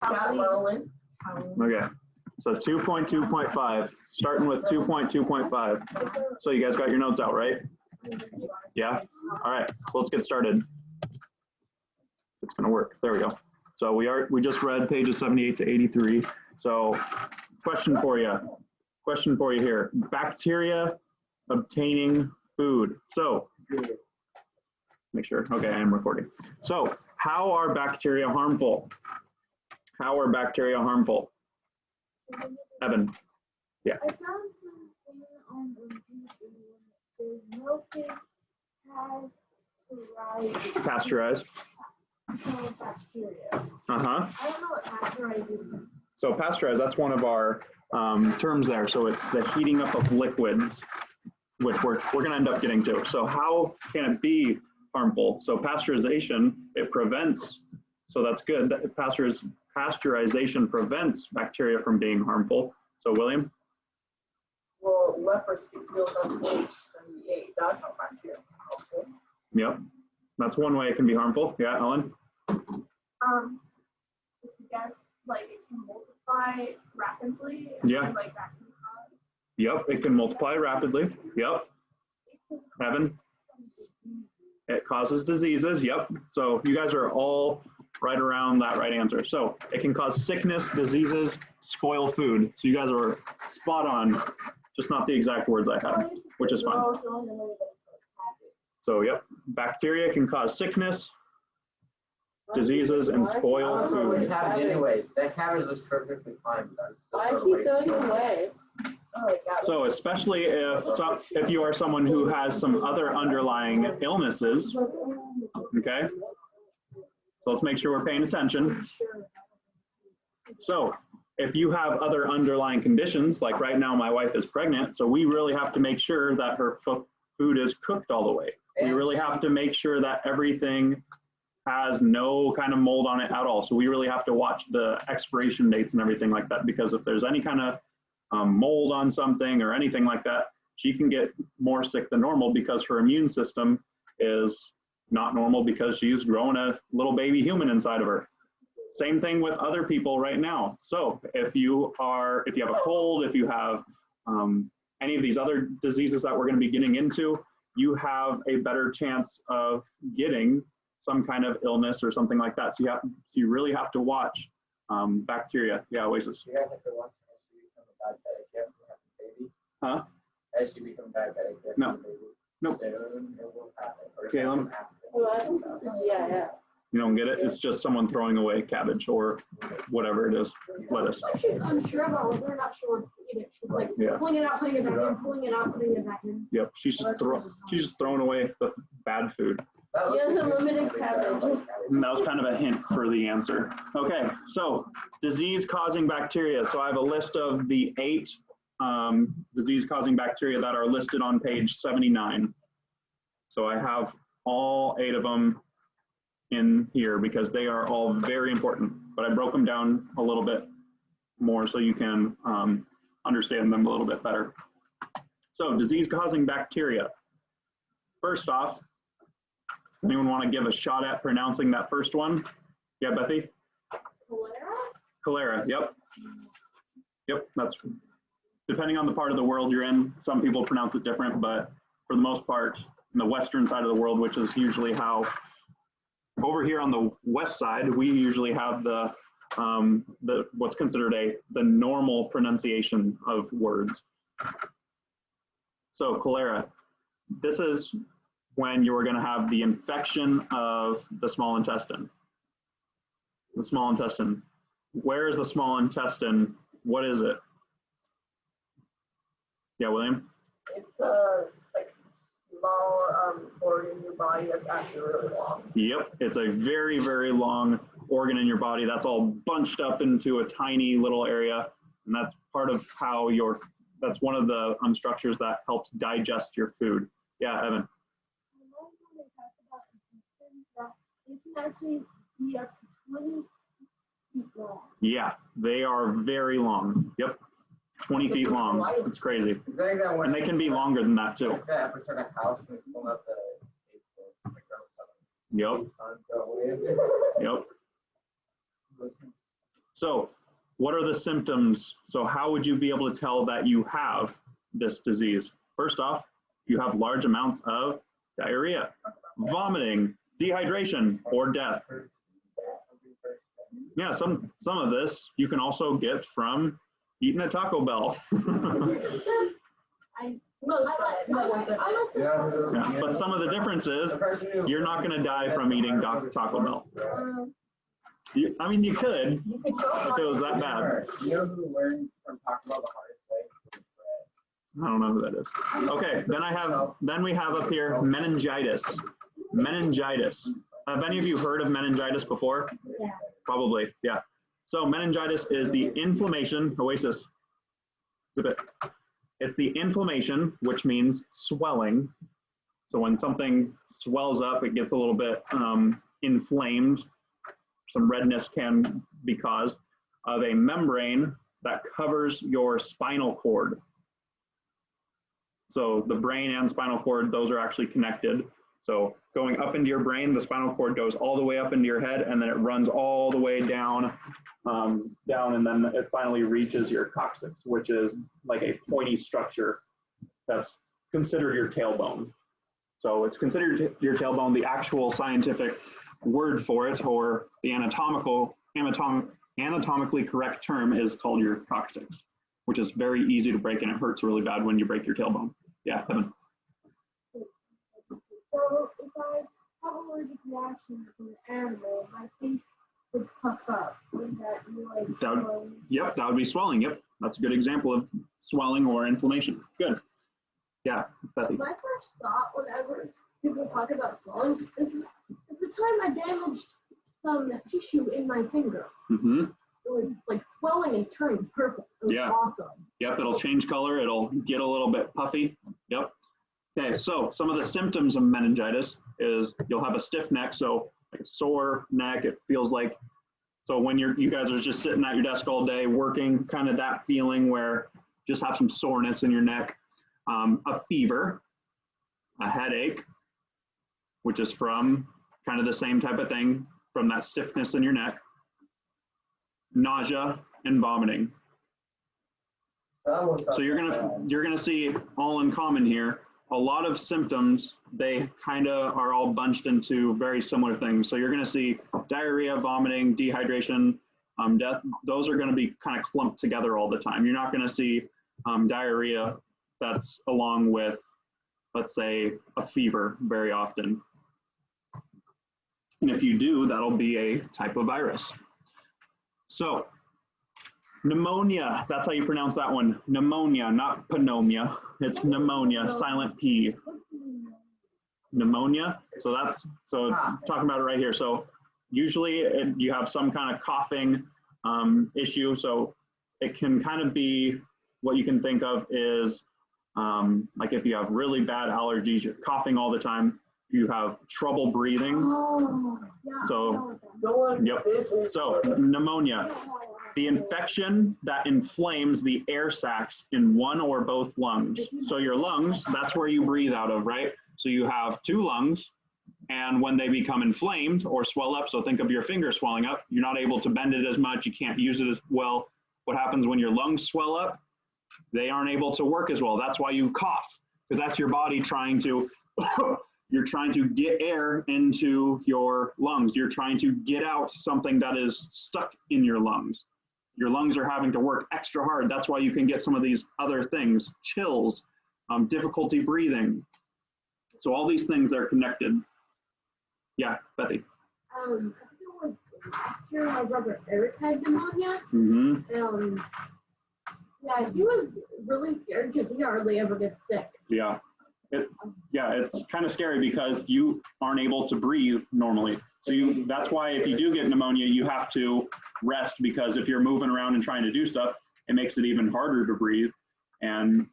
Okay, so 2.2.5, starting with 2.2.5. So you guys got your notes out, right? Yeah? All right, so let's get started. It's gonna work, there we go. So we just read pages 78 to 83. So question for you here. Bacteria obtaining food. So make sure, okay, I am recording. So how are bacteria harmful? How are bacteria harmful? Evan. Yeah. I found something on YouTube that says milk is Pasteurized. Bacteria. Uh-huh. I don't know what pasteurized is. So pasteurized, that's one of our terms there. So it's the heating up of liquids, which we're going to end up getting to. So how can it be harmful? So pasteurization, it prevents, so that's good. Pasteurization prevents bacteria from being harmful. So William? Well, leprosy built up H78, that's not bacteria harmful. Yep, that's one way it can be harmful. Yeah, Ellen? Just a guess, like it can multiply rapidly. Yeah. Like that can cause. Yep, it can multiply rapidly. Yep. Evan? It causes diseases. Yep. So you guys are all right around that right answer. So it can cause sickness, diseases, spoil food. So you guys are spot on, just not the exact words I had, which is fine. So yep, bacteria can cause sickness, diseases, and spoil food. Anyways, that cabbage looks perfectly fine. Why keep going away? So especially if you are someone who has some other underlying illnesses, okay? So let's make sure we're paying attention. So if you have other underlying conditions, like right now my wife is pregnant, so we really have to make sure that her food is cooked all the way. We really have to make sure that everything has no kind of mold on it at all. So we really have to watch the expiration dates and everything like that, because if there's any kind of mold on something or anything like that, she can get more sick than normal because her immune system is not normal because she's growing a little baby human inside of her. Same thing with other people right now. So if you have a cold, if you have any of these other diseases that we're going to be getting into, you have a better chance of getting some kind of illness or something like that. So you really have to watch bacteria. Yeah, Oasis. You guys have to watch as you become diabetic, you have to have a baby. As you become diabetic, you have to No. have a baby. Nope. Soon it will happen. Caleb? Yeah. You don't get it? It's just someone throwing away cabbage or whatever it is, lettuce. She's unsure about whether or not she wants to eat it. She's like pulling it out, putting it back in, pulling it out, putting it back in. Yep, she's just throwing away the bad food. She has unlimited cabbage. And that was kind of a hint for the answer. Okay, so disease-causing bacteria. So I have a list of the 8 disease-causing bacteria that are listed on page 79. So I have all 8 of them in here because they are all very important, but I broke them down a little bit more so you can understand them a little bit better. So disease-causing bacteria. First off, anyone want to give a shot at pronouncing that first one? Yeah, Bethy? Cholera, yep. Yep, that's depending on the part of the world you're in. Some people pronounce it different, but for the most part, in the western side of the world, which is usually how, over here on the west side, we usually have the what's considered the normal pronunciation of words. So cholera, this is when you're going to have the infection of the small intestine. The small intestine. Where is the small intestine? What is it? Yeah, William? It's like small organ in your body that's actually really long. Yep, it's a very, very long organ in your body that's all bunched up into a tiny little area, and that's part of how that's one of the structures that helps digest your food. Yeah, Evan. It can actually be up to 20 feet long. Yeah, they are very long. Yep, 20 feet long. It's crazy. And they can be longer than that too. Yep. Yep. So what are the symptoms? So how would you be able to tell that you have this disease? First off, you have large amounts of diarrhea, vomiting, dehydration, or death. Yeah, some of this you can also get from eating a Taco Bell. Yeah, but some of the difference is you're not going to die from eating Taco Bell. I mean, you could if it was that bad. You know who learned from Taco Bell the hardest way? I don't know who that is. Okay, then we have up here meningitis. Meningitis. Have any of you heard of meningitis before? Yeah. Probably, yeah. So meningitis is the inflammation, Oasis, zip it. It's the inflammation, which means swelling. So when something swells up, it gets a little bit inflamed. Some redness can be caused of a membrane that covers your spinal cord. So the brain and spinal cord, those are actually connected. So going up into your brain, the spinal cord goes all the way up into your head, and then it runs all the way down, and then it finally reaches your coccyx, which is like a pointy structure that's considered your tailbone. So it's considered your tailbone. The actual scientific word for it, or the anatomically correct term, is called your coccyx, which is very easy to break, and it hurts really bad when you break your tailbone. Yeah, Evan. So if I have allergic reactions to an animal, my face would puff up. Would that be like swelling? Yep, that would be swelling. Yep, that's a good example of swelling or inflammation. Good. Yeah, Bethy. My first thought whenever people talk about swelling is at the time I damaged some tissue in my finger. Mm-hmm. It was like swelling and turning purple. It was awesome. Yep, it'll change color. It'll get a little bit puffy. Yep. Okay, so some of the symptoms of meningitis is you'll have a stiff neck, so like a sore neck. It feels like, so when you guys are just sitting at your desk all day working, kind of that feeling where you just have some soreness in your neck, a fever, a headache, which is from kind of the same type of thing, from that stiffness in your neck, nausea, and vomiting. So you're gonna see all in common here. A lot of symptoms, they kind of are all bunched into very similar things. So you're going to see diarrhea, vomiting, dehydration, death. Those are going to be kind of clumped together all the time. You're not going to see diarrhea that's along with, let's say, a fever very often. And if you do, that'll be a type of virus. So pneumonia, that's how you pronounce that one. Pneumonia, not pneumonia. It's pneumonia, silent P. Pneumonia. So it's talking about it right here. So usually you have some kind of coughing issue. So it can kind of be, what you can think of is like if you have really bad allergies, you're coughing all the time, you have trouble breathing. Oh, yeah. So, yep. So pneumonia. The infection that inflames the air sacs in one or both lungs. So your lungs, that's where you breathe out of, right? So you have two lungs, and when they become inflamed or swell up, so think of your finger swelling up, you're not able to bend it as much, you can't use it as well. What happens when your lungs swell up? They aren't able to work as well. That's why you cough, because that's your body trying to, you're trying to get air into your lungs. You're trying to get out something that is stuck in your lungs. Your lungs are having to work extra hard. That's why you can get some of these other things, chills, difficulty breathing. So all these things are connected. Yeah, Bethy. I think it was last year my brother Eric had pneumonia. Mm-hmm. Yeah, he was really scared because he hardly ever gets sick. Yeah. It's kind of scary because you aren't able to breathe normally. So that's why if you do get pneumonia, you have to rest, because if you're moving around and trying to do stuff, it makes it even harder to breathe. And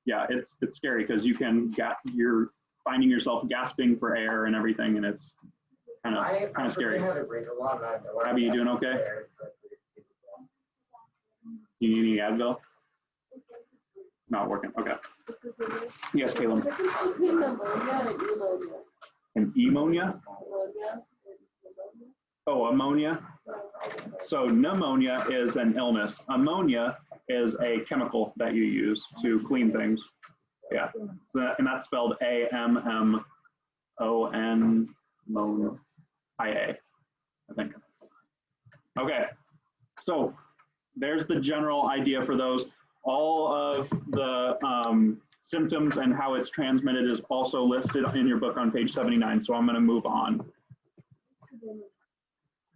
it's scary because you're finding yourself gasping for air and everything, and it's kind of scary. Abby, you doing okay? You need any Advil? Not working. Okay. Yes, Caleb. An pneumonia? Oh, ammonia? So pneumonia is an illness. Ammonia is a chemical that you use to clean things. Yeah. So that, and that's spelled AMMON, IA, I think. Okay. So there's the general idea for those. All of the symptoms and how it's transmitted is also listed in your book on page 79. So I'm going to move on.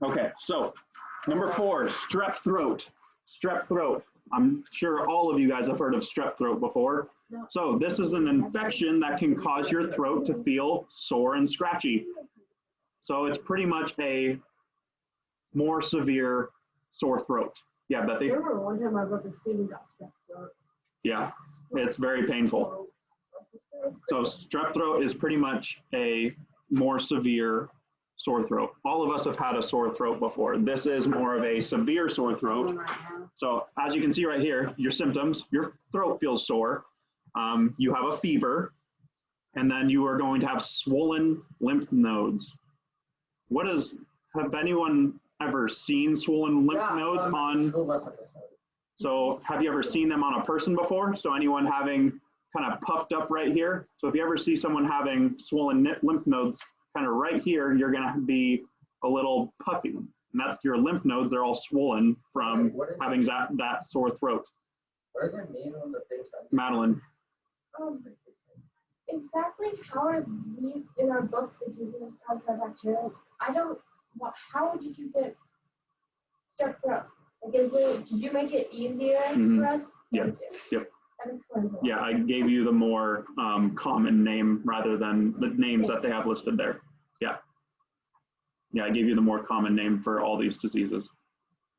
Okay, so number 4, strep throat. Strep throat. I'm sure all of you guys have heard of strep throat before. So this is an infection that can cause your throat to feel sore and scratchy. So it's pretty much a more severe sore throat. Yeah, but I remember one time my brother Steven got strep throat. yeah, it's very painful. So strep throat is pretty much a more severe sore throat. All of us have had a sore throat before. This is more of a severe sore throat. So as you can see right here, your symptoms, your throat feels sore. You have a fever, and then you are going to have swollen lymph nodes. Have anyone ever seen swollen lymph nodes on? So have you ever seen them on a person before? So anyone having kind of puffed up right here? So if you ever see someone having swollen lymph nodes kind of right here, you're going to be a little puffy. And that's your lymph nodes. They're all swollen from having that sore throat. What does it mean when the thing's Madeline. Exactly how are these in our book for disease caused by bacteria? How did you get strep throat? Like, did you make it easier for us? Yeah. Thank you. Yep. That explains it. Yeah, I gave you the more common name rather than the names that they have listed there. Yeah. Yeah, I gave you the more common name for all these diseases.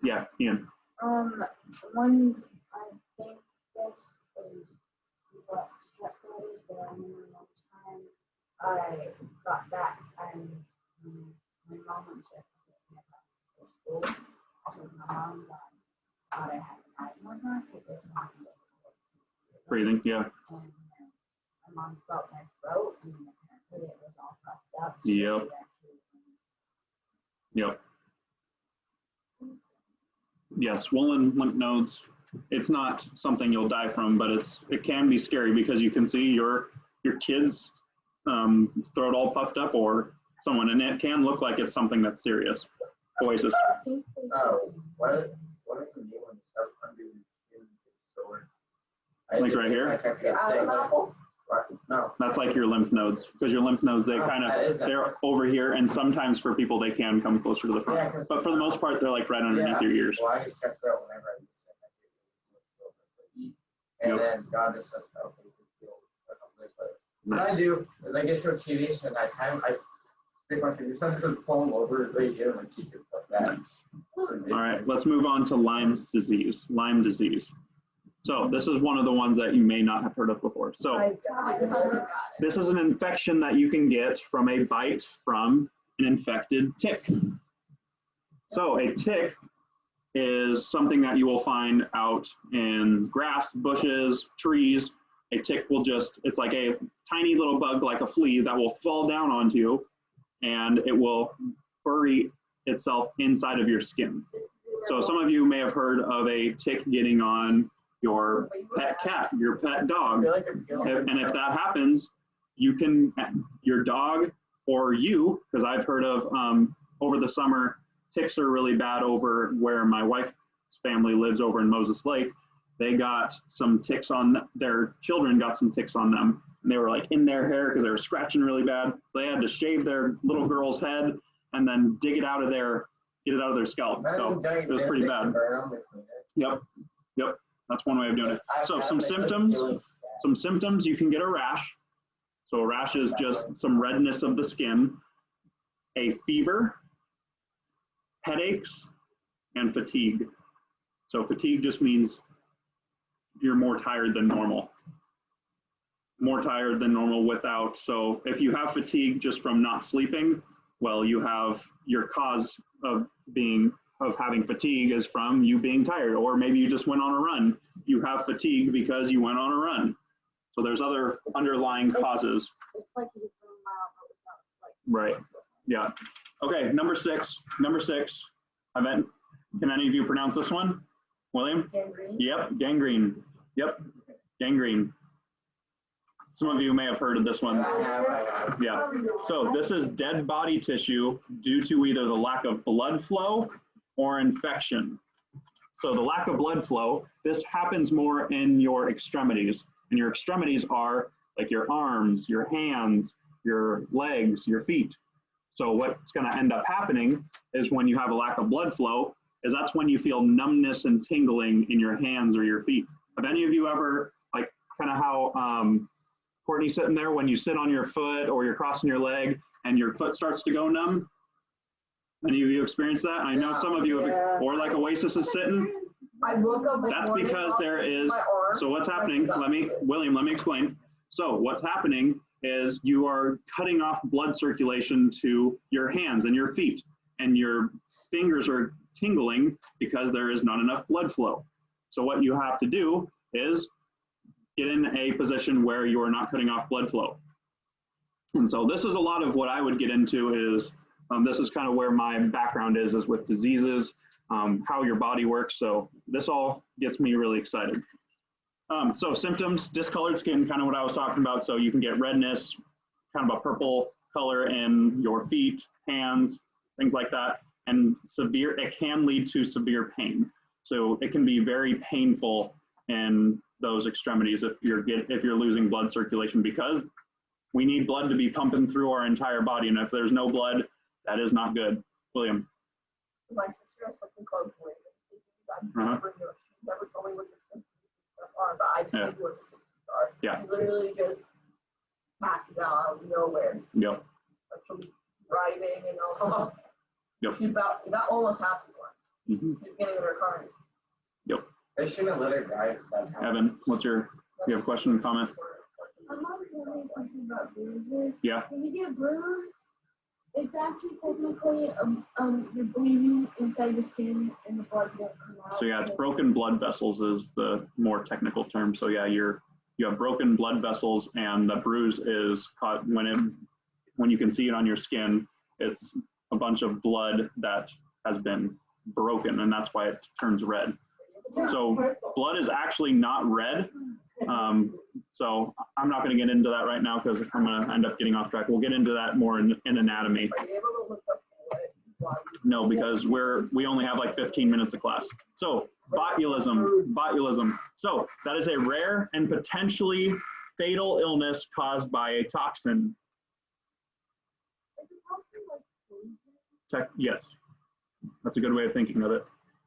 Yeah, Ian. One, I think this is what strep throat is, but I remember one time I got that and my mom went to school. So my mom thought I had asthma attack because it's not Breathing, yeah. and my mom felt my throat and apparently it was all fucked up. Yep. Yep. Yeah, swollen lymph nodes. It's not something you'll die from, but it can be scary because you can see your kid's throat all puffed up or someone, and it can look like it's something that's serious. Voices. Oh, what is the name when you start under your skin gets sore? Like right here? No. That's like your lymph nodes, because your lymph nodes, they're over here, and sometimes for people they can come closer to the front. Yeah, but for the most part, they're like right underneath your ears. Well, I just checked out whenever I used to eat, and then God just says, okay, you feel like I'm this way. What I do is I get to a TV and I stick my fingers under the palm over right here and my cheek is like that. All right, let's move on to Lyme disease. Lyme disease. So this is one of the ones that you may not have heard of before. So My cousin got it. this is an infection that you can get from a bite from an infected tick. So a tick is something that you will find out in grass, bushes, trees. A tick will it's like a tiny little bug, like a flea, that will fall down onto you, and it will bury itself inside of your skin. So some of you may have heard of a tick getting on your pet cat, your pet dog. And if that happens, your dog or you, because I've heard of over the summer, ticks are really bad over where my wife's family lives over in Moses Lake. They got some ticks their children got some ticks on them, and they were like in their hair because they were scratching really bad. They had to shave their little girl's head and then get it out of their scalp. So it was pretty bad. Yep. That's one way of doing it. So some symptoms, you can get a rash. So a rash is just some redness of the skin, a fever, headaches, and fatigue. So fatigue just means you're more tired than normal. More tired than normal without. So if you have fatigue just from not sleeping, well, you have your cause of having fatigue is from you being tired, or maybe you just went on a run. You have fatigue because you went on a run. So there's other underlying causes. It's like you just went a mile, but without like. Right. Yeah. Okay. Number six. Can any of you pronounce this one? William? Gangrene. Yep, gangrene. Yep, gangrene. Some of you may have heard of this one. I have. Yeah. So this is dead body tissue due to either the lack of blood flow or infection. So the lack of blood flow, this happens more in your extremities. And your extremities are like your arms, your hands, your legs, your feet. So what's going to end up happening is when you have a lack of blood flow, is that's when you feel numbness and tingling in your hands or your feet. Have any of you ever, like kind of how Courtney's sitting there, when you sit on your foot or you're crossing your leg and your foot starts to go numb? Any of you experience that? I know some of you have, or like Oasis is sitting. I woke up. That's because there is, so what's happening, William, let me explain. So what's happening is you are cutting off blood circulation to your hands and your feet, and your fingers are tingling because there is not enough blood flow. So what you have to do is get in a position where you are not cutting off blood flow. And so this is a lot of what I would get into is, this is kind of where my background is with diseases, how your body works. So this all gets me really excited. So symptoms, discolored skin, kind of what I was talking about. So you can get redness, kind of a purple color in your feet, hands, things like that. And it can lead to severe pain. So it can be very painful in those extremities if you're losing blood circulation, because we need blood to be pumping through our entire body. And if there's no blood, that is not good. William. My sister has something called She never told me what the symptoms and stuff are, but I just knew what the symptoms are. Yeah. She literally just passes out of nowhere. Yep. Like she'll be driving and all. Yep. She that almost happened once. Mm-hmm. She's getting in her car. Yep. They shouldn't let her drive that time. Evan, you have a question or comment? I'm not wondering something about bruises. Yeah. When you get bruised, it's actually technically you're bleeding inside the skin and the blood won't come out. So yeah, it's broken blood vessels is the more technical term. So yeah, you have broken blood vessels, and the bruise is caught when you can see it on your skin. It's a bunch of blood that has been broken, and that's why it turns red. So blood is actually not red. So I'm not going to get into that right now because I'm going to end up getting off track. We'll get into that more in anatomy. Are you able to look up what? No, because we only have like 15 minutes of class. So botulism. So that is a rare and potentially fatal illness caused by a toxin. Yes, that's a good way of thinking of it.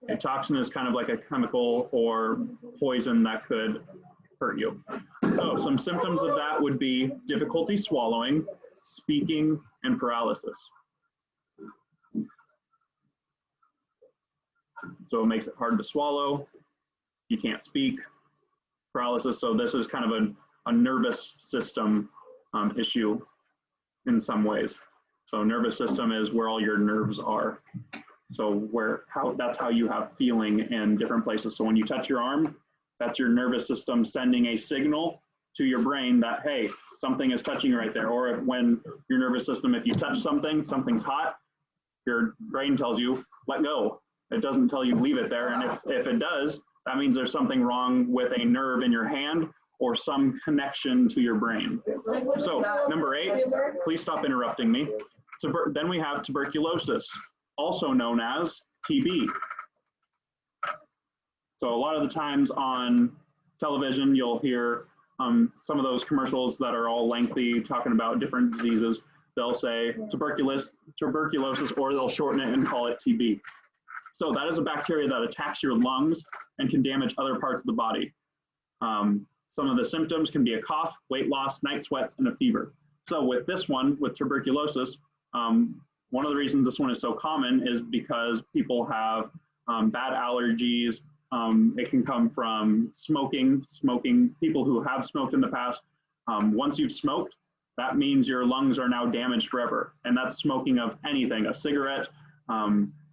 A toxin is kind of like a chemical or poison that could hurt you. So some symptoms of that would be difficulty swallowing, speaking, and paralysis. So it makes it hard to swallow. You can't speak. Paralysis. So this is kind of a nervous system issue in some ways. So nervous system is where all your nerves are. So that's how you have feeling in different places. So when you touch your arm, that's your nervous system sending a signal to your brain that, hey, something is touching you right there. Or when your nervous system, if you touch something, something's hot, your brain tells you, let go. It doesn't tell you leave it there. And if it does, that means there's something wrong with a nerve in your hand or some connection to your brain. So number 8, please stop interrupting me. Then we have tuberculosis, also known as TB. So a lot of the times on television, you'll hear some of those commercials that are all lengthy talking about different diseases. They'll say tuberculosis, or they'll shorten it and call it TB. So that is a bacteria that attacks your lungs and can damage other parts of the body. Some of the symptoms can be a cough, weight loss, night sweats, and a fever. So with this one, with tuberculosis, one of the reasons this one is so common is because people have bad allergies. It can come from smoking, people who have smoked in the past. Once you've smoked, that means your lungs are now damaged forever. And that's smoking of anything, a cigarette,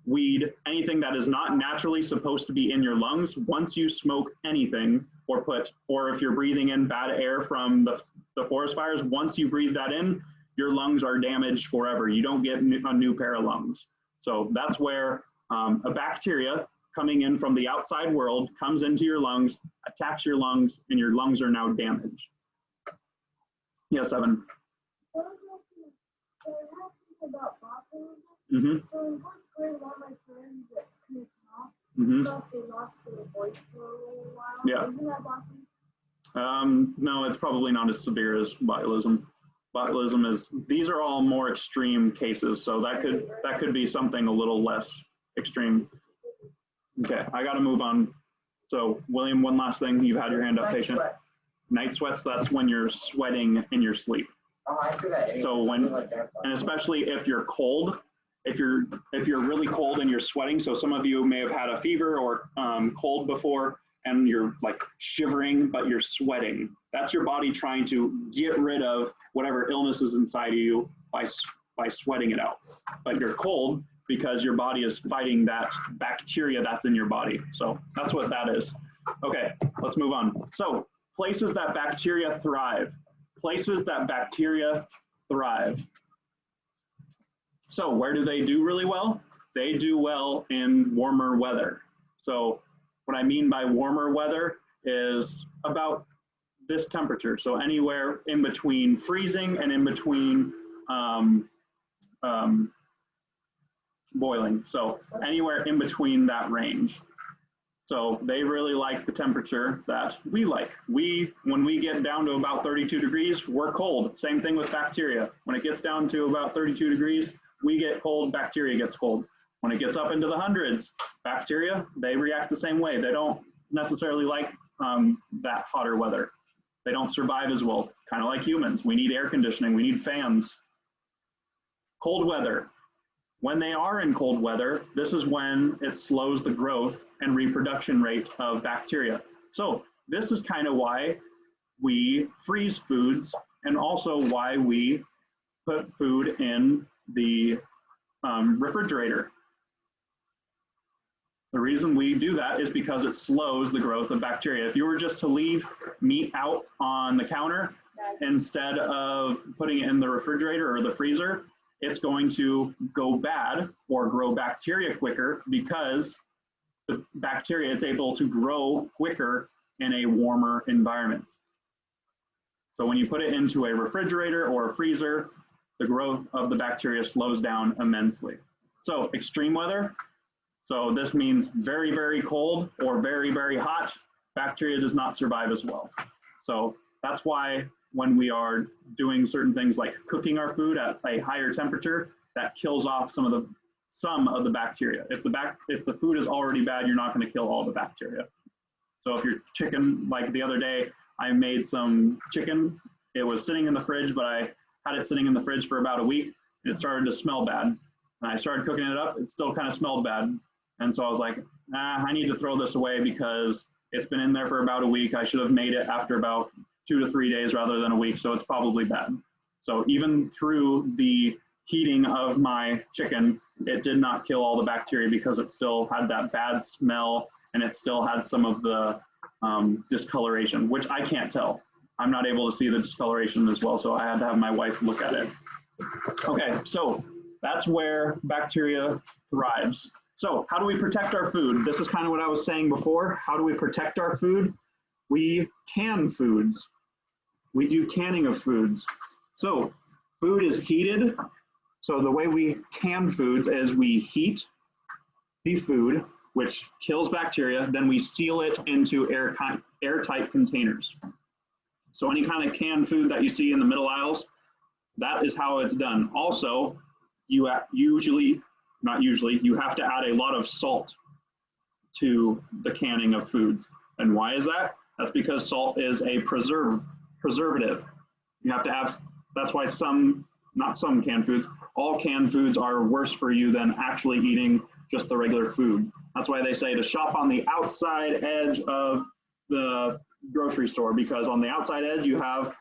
weed, anything that is not naturally supposed to be in your lungs. Once you smoke anything or if you're breathing in bad air from the forest fires, once you breathe that in, your lungs are damaged forever. You don't get a new pair of lungs. So that's where A bacteria coming in from the outside world comes into your lungs, attacks your lungs, and your lungs are now damaged. Yes, Evan. So I have something about botulism. Mm-hmm. So in fourth grade, one of my friends that couldn't talk, Mm-hmm. thought they lost their voice for a little while. Yeah. Isn't that botulism? No, it's probably not as severe as botulism. Botulism is, these are all more extreme cases, so that could be something a little less extreme. Okay, I got to move on. So, William, one last thing. You've had your hand up, Night patient. sweats. Night sweats, that's when you're sweating in your sleep. Oh, I do that. So and especially if you're cold, if you're really cold and you're sweating, so some of you may have had a fever or cold before and you're like shivering, but you're sweating. That's your body trying to get rid of whatever illness is inside of you by sweating it out. But you're cold because your body is fighting that bacteria that's in your body. So that's what that is. Okay, let's move on. So places that bacteria thrive. Places that bacteria thrive. So where do they do really well? They do well in warmer weather. So what I mean by warmer weather is about this temperature. So anywhere in between freezing and in between boiling. So anywhere in between that range. So they really like the temperature that we like. When we get down to about 32 degrees, we're cold. Same thing with bacteria. When it gets down to about 32 degrees, we get cold, bacteria gets cold. When it gets up into the hundreds, bacteria, they react the same way. They don't necessarily like that hotter weather. They don't survive as well, kind of like humans. We need air conditioning, we need fans. Cold weather. When they are in cold weather, this is when it slows the growth and reproduction rate of bacteria. So this is kind of why we freeze foods and also why we put food in the refrigerator. The reason we do that is because it slows the growth of bacteria. If you were just to leave meat out on the counter instead of putting it in the refrigerator or the freezer, it's going to go bad or grow bacteria quicker because the bacteria is able to grow quicker in a warmer environment. So when you put it into a refrigerator or a freezer, the growth of the bacteria slows down immensely. So extreme weather, so this means very, very cold or very, very hot, bacteria does not survive as well. So that's why when we are doing certain things like cooking our food at a higher temperature, that kills off some of the bacteria. If the food is already bad, you're not going to kill all the bacteria. So if your chicken, like the other day, I made some chicken. It was sitting in the fridge, but I had it sitting in the fridge for about a week, and it started to smell bad. And I started cooking it up. It still kind of smelled bad. And so I was like, I need to throw this away because it's been in there for about a week. I should have made it after about 2 to 3 days rather than a week, so it's probably bad. So even through the heating of my chicken, it did not kill all the bacteria because it still had that bad smell and it still had some of the discoloration, which I can't tell. I'm not able to see the discoloration as well, so I had to have my wife look at it. Okay, so that's where bacteria thrives. So how do we protect our food? This is kind of what I was saying before. How do we protect our food? We can foods. We do canning of foods. So food is heated. So the way we can foods is we heat the food, which kills bacteria, then we seal it into airtight containers. So any kind of canned food that you see in the middle aisles, that is how it's done. Also, you have to add a lot of salt to the canning of foods. And why is that? That's because salt is a preservative. You have to have, that's why not some canned foods, all canned foods are worse for you than actually eating just the regular food. That's why they say to shop on the outside edge of the grocery store, because on the outside edge you have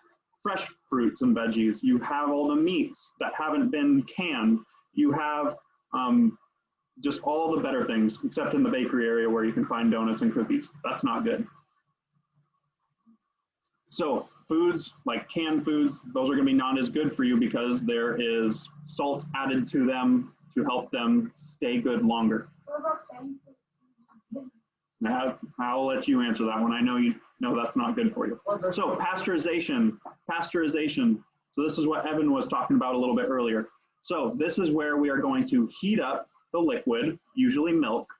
fresh fruits and veggies. You have all the meats that haven't been canned. You have just all the better things, except in the bakery area where you can find donuts and cookies. That's not good. So foods like canned foods, those are going to be not as good for you because there is salt added to them to help them stay good longer. What about things? Now, I'll let you answer that one. I know you know that's not good for you. So pasteurization. So this is what Evan was talking about a little bit earlier. So this is where we are going to heat up the liquid, usually milk.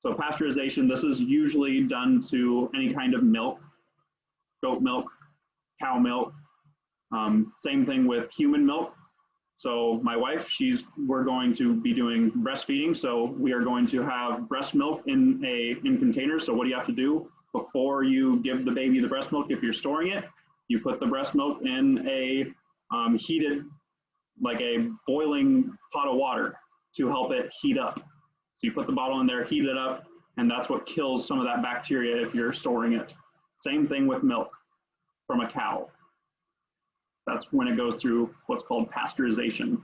So pasteurization, this is usually done to any kind of milk, goat milk, cow milk. Same thing with human milk. So my wife, we're going to be doing breastfeeding. So we are going to have breast milk in containers. So what do you have to do before you give the baby the breast milk? If you're storing it, you put the breast milk in a heated, like a boiling pot of water to help it heat up. So you put the bottle in there, heat it up, and that's what kills some of that bacteria if you're storing it. Same thing with milk from a cow. That's when it goes through what's called pasteurization.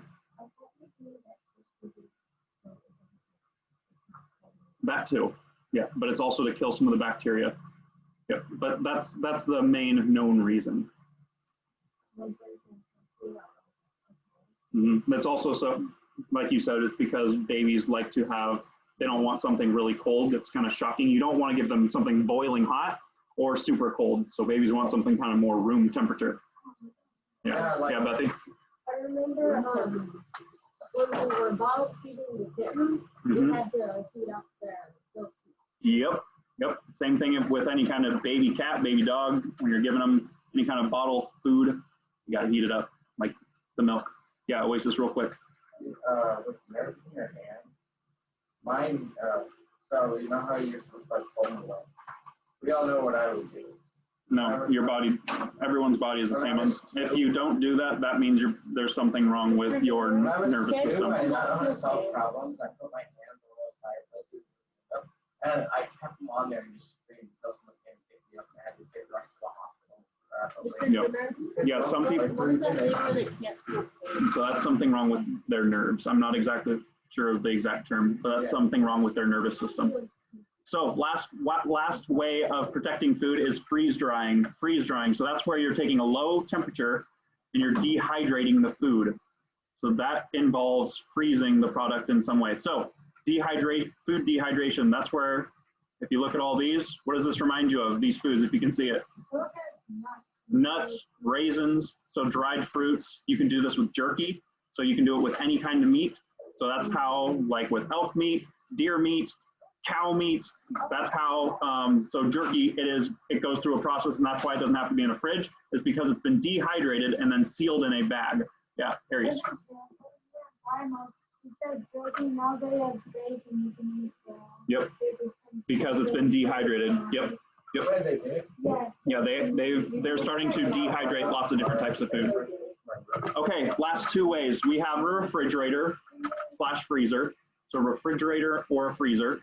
That too, yeah, but it's also to kill some of the bacteria. Yep, but that's the main known reason. That's also, so like you said, it's because babies like to have, they don't want something really cold. It's kind of shocking. You don't want to give them something boiling hot or super cold. So babies want something kind of more room temperature. Yeah, Bethy. I remember when we were bottle feeding the kittens, we had to heat up their milk. Yep. Same thing with any kind of baby cat, baby dog. When you're giving them any kind of bottle food, you got to heat it up, like the milk. Yeah, Oasis, real quick. With milk in your hand, mine, so you know how you're supposed to like fold it up? We all know what I would do. No, your body, everyone's body is the same. If you don't do that, that means there's something wrong with your nervous system. I not want to solve problems. I put my hands a little tight, and I kept them on there and just screamed until someone came and picked me up and I had to take it right to the hospital. Yeah, some people. So that's something wrong with their nerves. I'm not exactly sure of the exact term, but that's something wrong with their nervous system. So last way of protecting food is freeze drying. So that's where you're taking a low temperature and you're dehydrating the food. So that involves freezing the product in some way. So food dehydration, that's where, if you look at all these, what does this remind you of, these foods, if you can see it? Nuts, raisins, so dried fruits. You can do this with jerky. So you can do it with any kind of meat. So that's how, like with elk meat, deer meat, cow meat, that's how, so jerky, it goes through a process, and that's why it doesn't have to be in a fridge, is because it's been dehydrated and then sealed in a bag. Yeah, Aries. Yep, because it's been dehydrated. Yep. Yeah, they're starting to dehydrate lots of different types of food. Okay, last two ways. We have a refrigerator / freezer. So refrigerator or a freezer.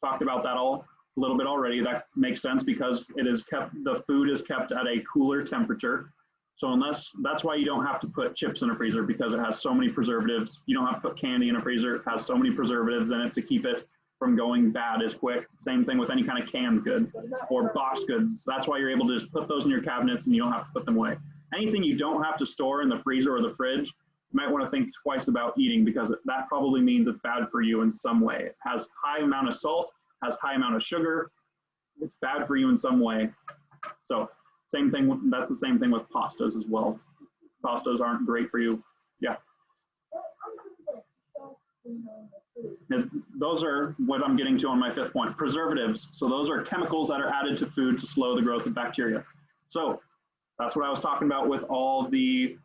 Talked about that a little bit already. That makes sense because the food is kept at a cooler temperature. So that's why you don't have to put chips in a freezer, because it has so many preservatives. You don't have to put candy in a freezer. It has so many preservatives in it to keep it from going bad as quick. Same thing with any kind of canned good or boxed goods. That's why you're able to just put those in your cabinets and you don't have to put them away. Anything you don't have to store in the freezer or the fridge, you might want to think twice about eating, because that probably means it's bad for you in some way. It has high amount of salt, has high amount of sugar. It's bad for you in some way. So same thing, that's the same thing with pastas as well. Pastas aren't great for you. Yeah. Those are what I'm getting to on my fifth point, preservatives. So those are chemicals that are added to food to slow the growth of bacteria. So that's what I was talking about with all the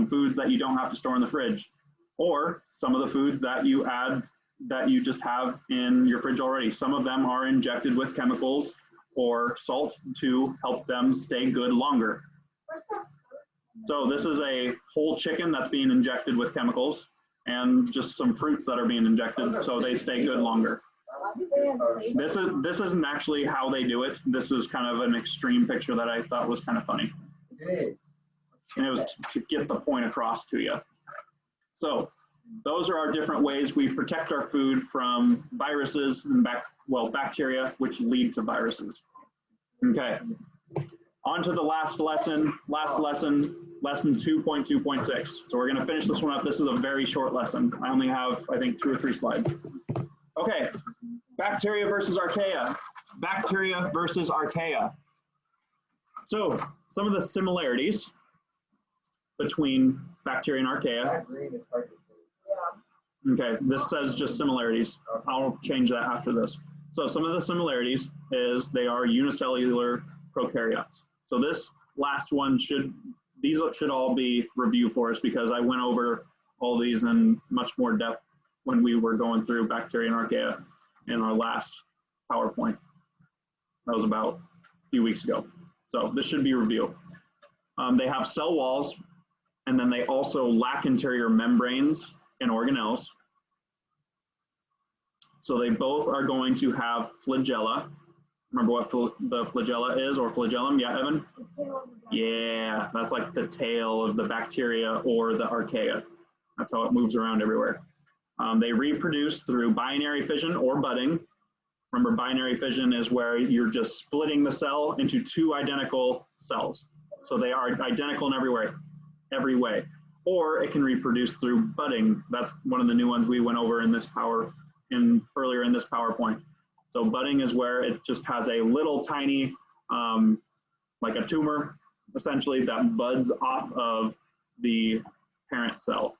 foods that you don't have to store in the fridge, or some of the foods that you add that you just have in your fridge already. Some of them are injected with chemicals or salt to help them stay good longer. So this is a whole chicken that's being injected with chemicals, and just some fruits that are being injected so they stay good longer. This isn't actually how they do it. This is kind of an extreme picture that I thought was kind of funny. And it was to get the point across to you. So those are our different ways we protect our food from viruses and bacteria, which lead to viruses. Okay, on to the last lesson, lesson 2.2.6. So we're going to finish this one up. This is a very short lesson. I only have, I think, 2 or 3 slides. Okay, bacteria versus archaea. Bacteria versus archaea. So some of the similarities between bacteria and archaea. That green is hard to see. Yeah. Okay, this says just similarities. I'll change that after this. So some of the similarities is they are unicellular prokaryotes. So this last one these should all be review for us because I went over all these in much more depth when we were going through bacteria and archaea in our last PowerPoint. That was about a few weeks ago. So this should be review. They have cell walls, and then they also lack interior membranes and organelles. So they both are going to have flagella. Remember what the flagella is, or flagellum? Yeah, Evan? Yeah, that's like the tail of the bacteria or the archaea. That's how it moves around everywhere. They reproduce through binary fission or budding. Remember, binary fission is where you're just splitting the cell into two identical cells. So they are identical in every way. Or it can reproduce through budding. That's one of the new ones we went over in this earlier in this PowerPoint. So budding is where it just has a little tiny, like a tumor, essentially, that buds off of the parent cell.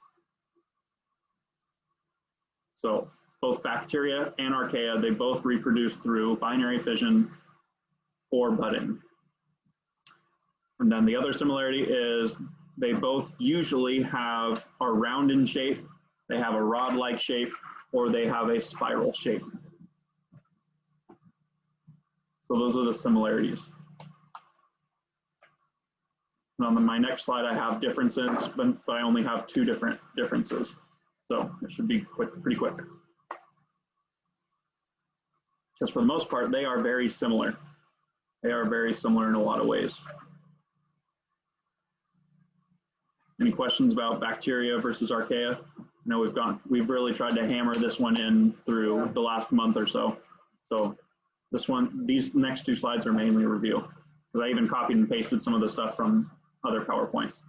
So both bacteria and archaea, they both reproduce through binary fission or budding. And then the other similarity is they both usually are round in shape, they have a rod-like shape, or they have a spiral shape. So those are the similarities. And on my next slide, I have differences, but I only have two different differences. So it should be pretty quick. Because for the most part, they are very similar. They are very similar in a lot of ways. Any questions about bacteria versus archaea? I know we've really tried to hammer this one in through the last month or so. So these next two slides are mainly review, because I even copied and pasted some of the stuff from other PowerPoints.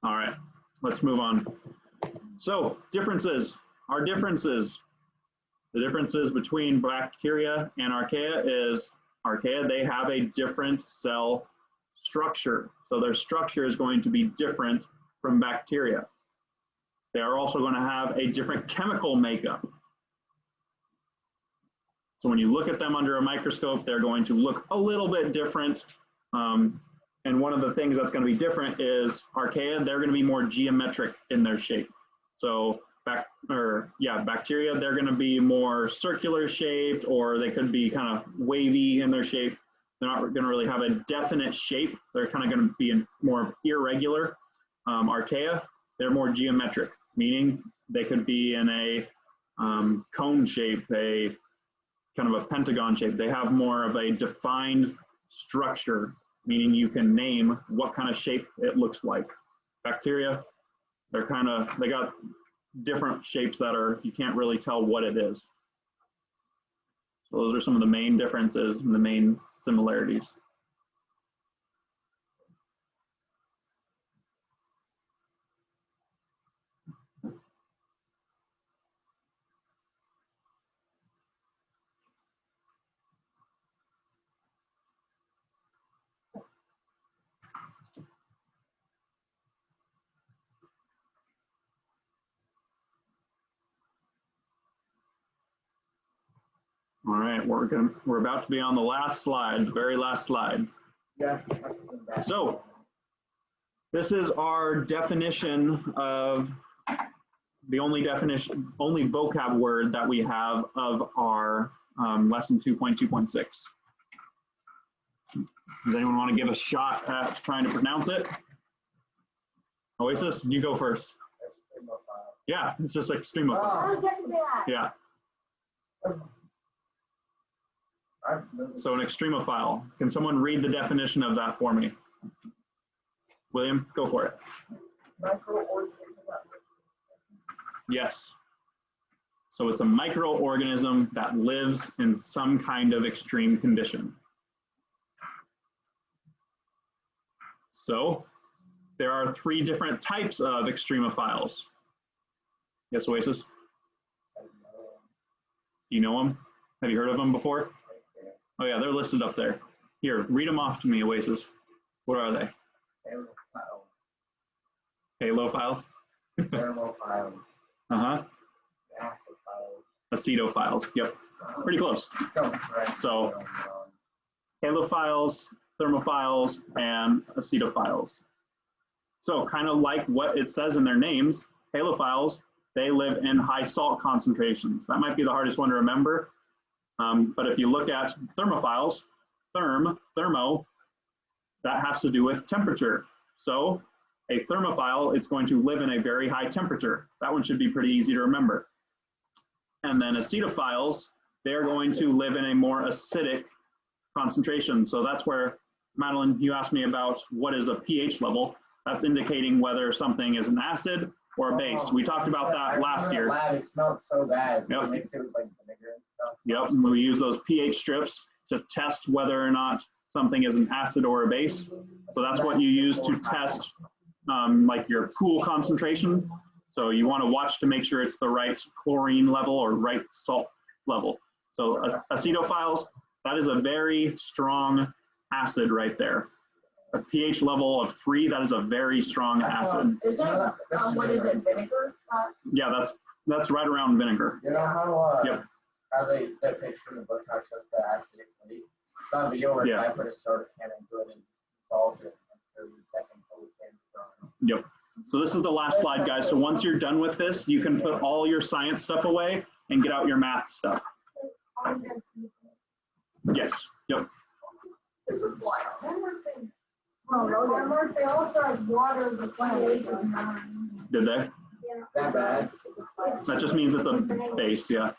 All right, let's move on. So differences, the differences between bacteria and archaea is archaea, they have a different cell structure. So their structure is going to be different from bacteria. They are also going to have a different chemical makeup. So when you look at them under a microscope, they're going to look a little bit different. And one of the things that's going to be different is archaea, they're going to be more geometric in their shape. So bacteria, they're going to be more circular shaped, or they could be kind of wavy in their shape. They're not going to really have a definite shape. They're kind of going to be more irregular. Archaea, they're more geometric, meaning they could be in a cone shape, a kind of a pentagon shape. They have more of a defined structure, meaning you can name what kind of shape it looks like. Bacteria, they got different shapes that you can't really tell what it is. So those are some of the main differences and the main similarities. All right, we're about to be on the last slide, the very last slide. Yes. So this is our definition of the only vocab word that we have of our lesson 2.2.6. Does anyone want to give a shot at trying to pronounce it? Oasis, you go first. Yeah, it's just extremophile. I was going to say that. Yeah. So an extremophile. Can someone read the definition of that for me? William, go for it. Microorganism that lives Yes. So it's a microorganism that lives in some kind of extreme condition. So there are three different types of extremophiles. Yes, Oasis? You know them? Have you heard of them before? Oh yeah, they're listed up there. Here, read them off to me, Oasis. What are they? Halophiles? Thermophiles. Uh-huh. Acetophiles. Yep. Pretty close. So, halophiles, thermophiles, and acetophiles. So kind of like what it says in their names, halophiles, they live in high salt concentrations. That might be the hardest one to remember. But if you look at thermophiles, thermo, that has to do with temperature. So a thermophile, it's going to live in a very high temperature. That one should be pretty easy to remember. And then acetophiles, they're going to live in a more acidic concentration. So that's where, Madeline, you asked me about what is a pH level. That's indicating whether something is an acid or a base. We talked about that last year. It smelled so bad. Yep. It makes it with like vinegar and stuff. Yep, we use those pH strips to test whether or not something is an acid or a base. So that's what you use to test like your pool concentration. So you want to watch to make sure it's the right chlorine level or right salt level. So acetophiles, that is a very strong acid right there. A pH level of 3, that is a very strong acid. Is that, what is it, vinegar? Yeah, that's right around vinegar. You know how Yep. how they that picture in the book how it shows the acidic lake? Saw a video where Yeah. I put a soda can into it and dissolved it in 30 seconds so the can's gone. Yep. So this is the last slide, guys. So once you're done with this, you can put all your science stuff away and get out your math stuff. Yes. Yep. It's a fly. One more thing. Oh, they also have water the pH of 9. Did they? Yeah. That bad. That just means it's a base, yeah.